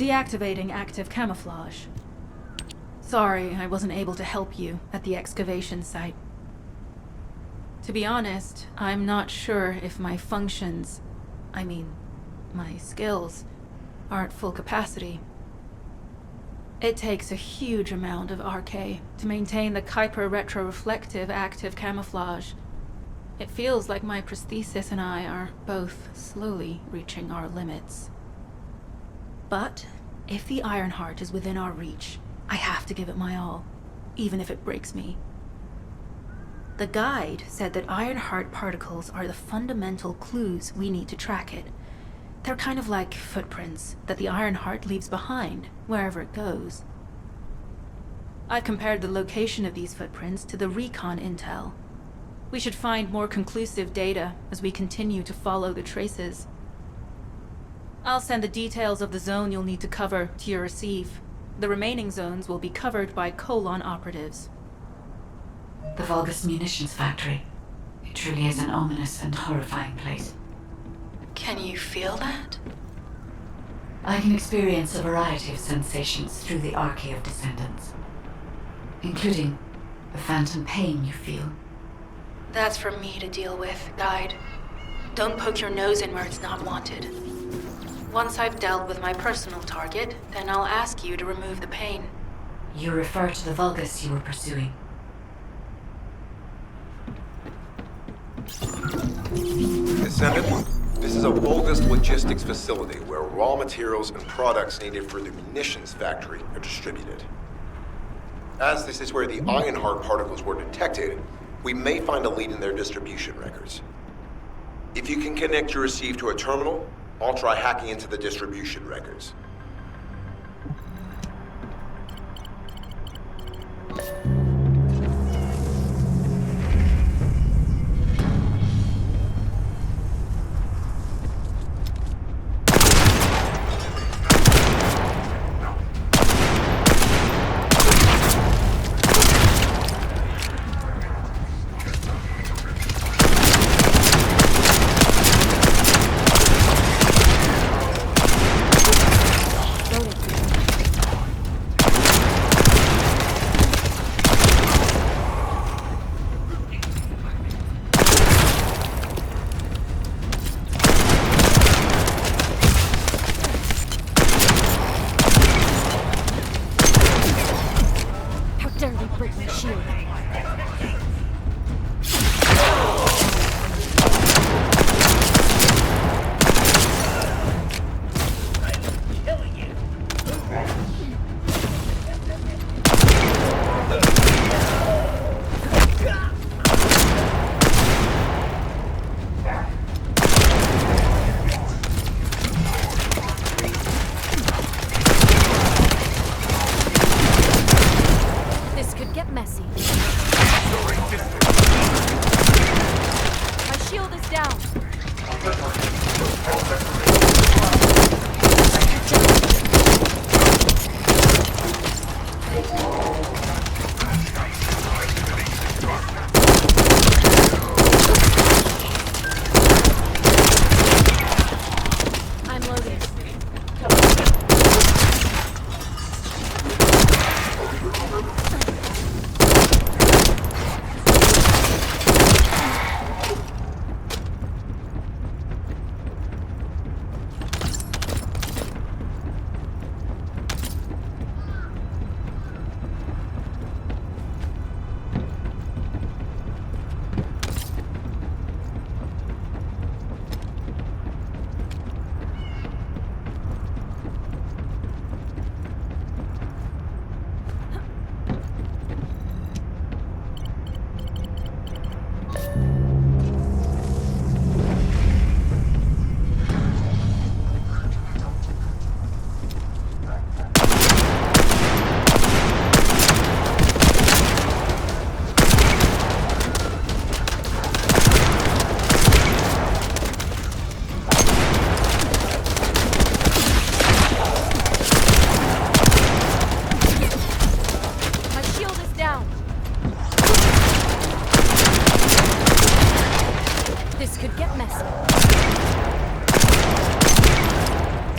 Deactivating active camouflage. Sorry, I wasn't able to help you at the excavation site. To be honest, I'm not sure if my functions, my skills, are at full capacity. It takes a huge amount of RK to maintain the Kuiper retroreflective active camouflage. It feels like my prosthesis and I are both slowly reaching our limits. But if the Ironheart is within our reach, I have to give it my all, even if it breaks me. The guide said that Ironheart particles are the fundamental clues we need to track it. They're kind of like footprints that the Ironheart leaves behind, wherever it goes. I've compared the location of these footprints to the recon intel. We should find more conclusive data as we continue to follow the traces. I'll send the details of the zone you'll need to cover to your receive. The remaining zones will be covered by Colon operatives. The Vulgus munitions factory. It truly is an ominous and horrifying place. Can you feel that? I can experience a variety of sensations through the archy of Descendants, including the phantom pain you feel. That's for me to deal with, Guide. Don't poke your nose in where it's not wanted. Once I've dealt with my personal target, then I'll ask you to remove the pain. You refer to the Vulgus you were pursuing. Descendant, this is a Vulgus logistics facility where raw materials and products needed for the munitions factory are distributed. As this is where the Ironheart particles were detected, we may find a lead in their distribution records. If you can connect your receive to a terminal, I'll try hacking into the distribution records.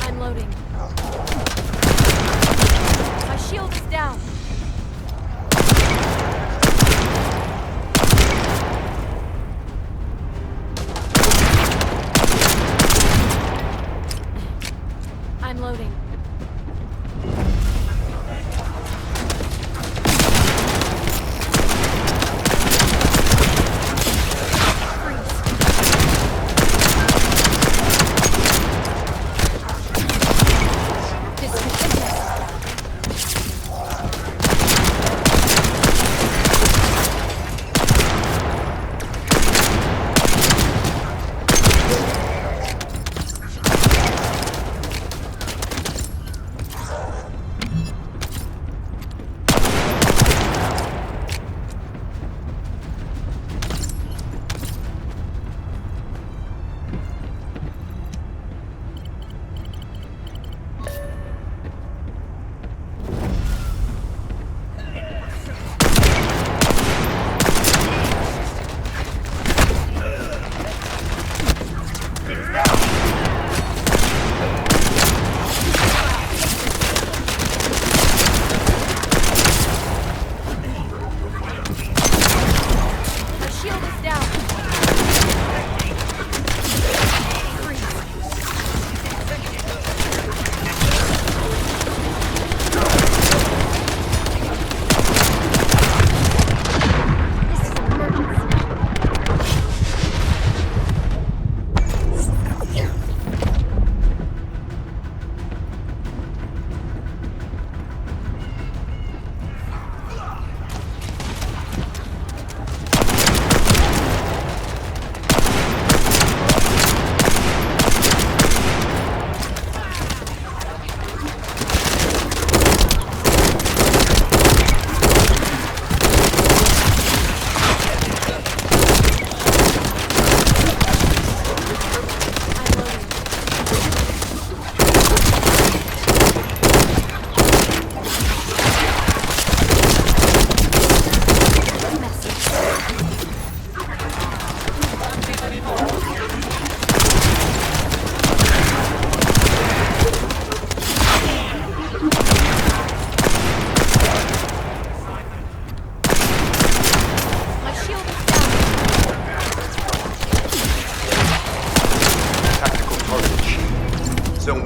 I'm loading. shield is down. I'm loading.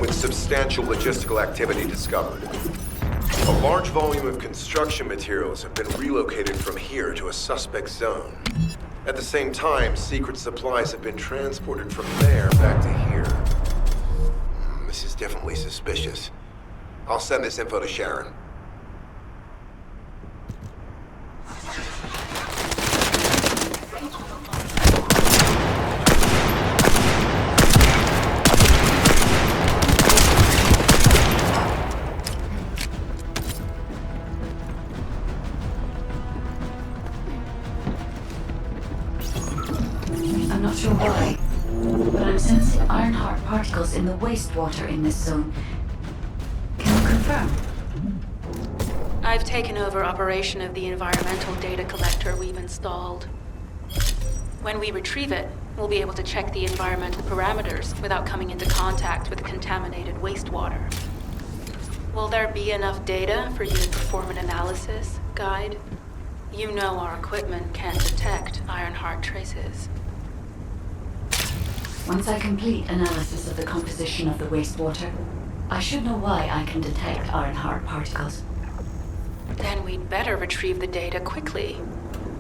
Substantial logistical activity discovered. A large volume of construction materials have been relocated from here to a suspect zone. At the same time, secret supplies have been transported from there back to here. This is definitely suspicious. I'll send this info to Sharon. I'm not sure why, but I'm sensing Ironheart particles in the wastewater in this zone. Can you confirm? I've taken over operation of the environmental data collector we've installed. When we retrieve it, we'll be able to check the environmental parameters without coming into contact with contaminated wastewater. Will there be enough data for you to perform an analysis, Guide? You know our equipment can't detect Ironheart traces. Once I complete analysis of the composition of the wastewater, I should know why I can detect Ironheart particles. Then we'd better retrieve the data quickly.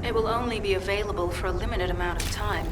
It will only be available for a limited amount of time.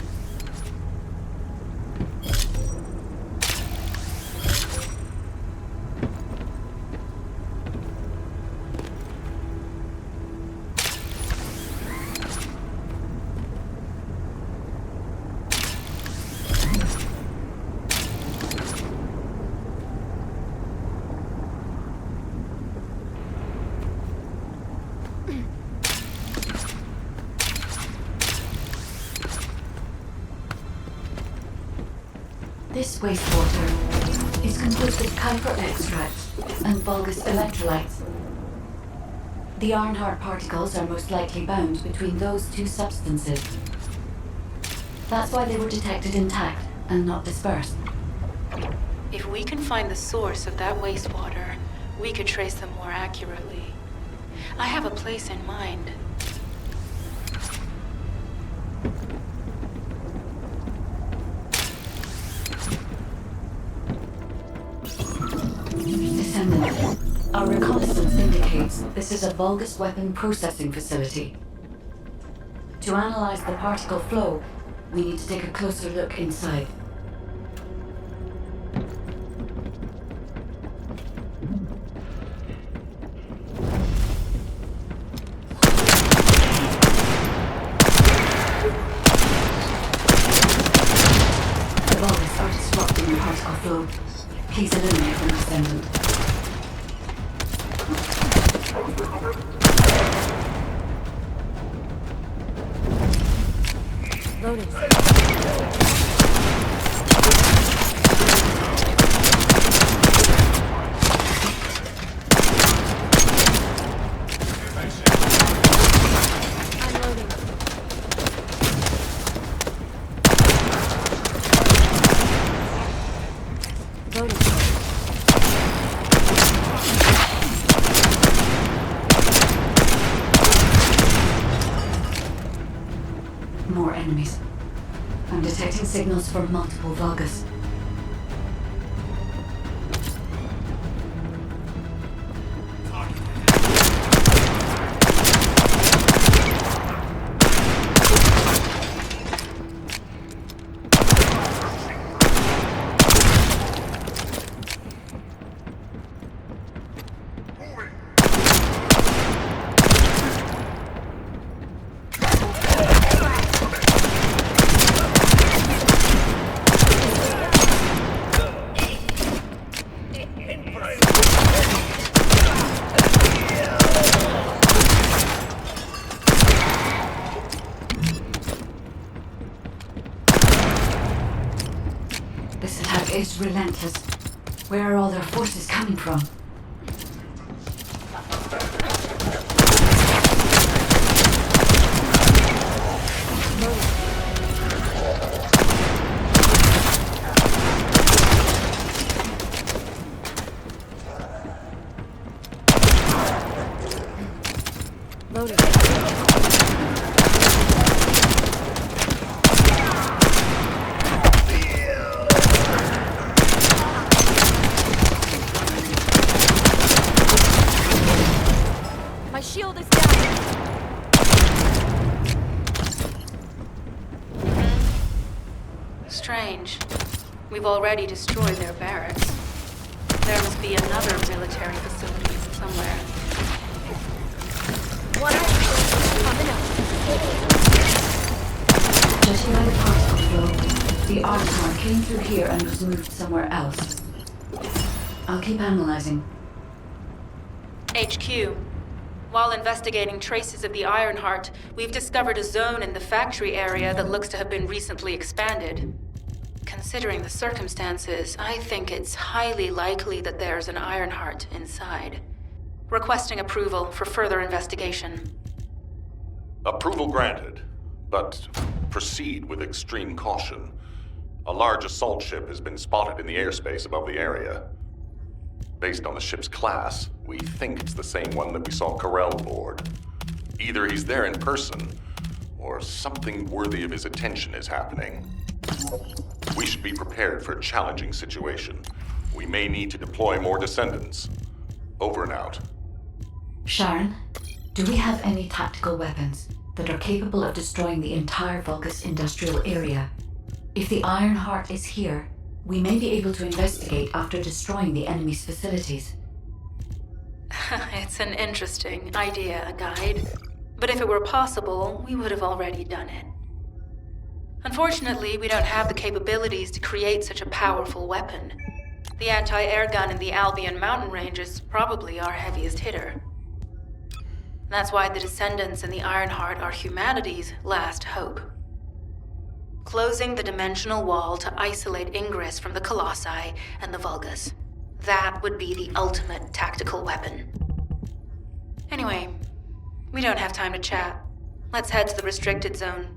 This wastewater is composed of Kuiper extracts and bulbous electrolytes. The Ironheart particles are most likely bound between those two substances. That's why they were detected intact and not dispersed. If we can find the source of that wastewater, we could trace them more accurately. I have a place in mind. Descendant, our reconnaissance indicates this is a Vulgus weapon processing facility. To analyze the particle flow, we need to take a closer look inside. The Vulgus are disrupting the particle flow. Please eliminate them, Descendant. Loading. Unloading. Loading. More enemies. I'm detecting signals from multiple Vulgus. This attack is relentless. Where are all their forces coming from? Loading. My shield is down. Strange. We've already destroyed their barracks. There must be another military facility somewhere. One coming up. Judging by the particle flow, the Ironheart came through here and was moved somewhere else. I'll keep analyzing. HQ. While investigating traces of the Ironheart, we've discovered a zone in the factory area that looks to have been recently expanded. Considering the circumstances, I think it's highly likely that there's an Ironheart inside. Requesting approval for further investigation. Approval granted, but proceed with extreme caution. A large assault ship has been spotted in the airspace above the area. Based on the ship's class, we think it's the same one that we saw Carell aboard. Either he's there in person, or something worthy of his attention is happening. We should be prepared for a challenging situation. We may need to deploy more Descendants. Over and out. Sharon, do we have any tactical weapons that are capable of destroying the entire Vulgus industrial area? If the Ironheart is here, we may be able to investigate after destroying the enemy's facilities. It's an interesting idea, Guide. But if it were possible, we would have already done it. Unfortunately, we don't have the capabilities to create such a powerful weapon. The anti-air gun in the Albion mountain range is probably our heaviest hitter. That's why the Descendants and the Ironheart are humanity's last hope. Closing the dimensional wall to isolate ingress from the Colossi and the Vulgus. That would be the ultimate tactical weapon. Anyway, we don't have time to chat. Let's head to the restricted zone.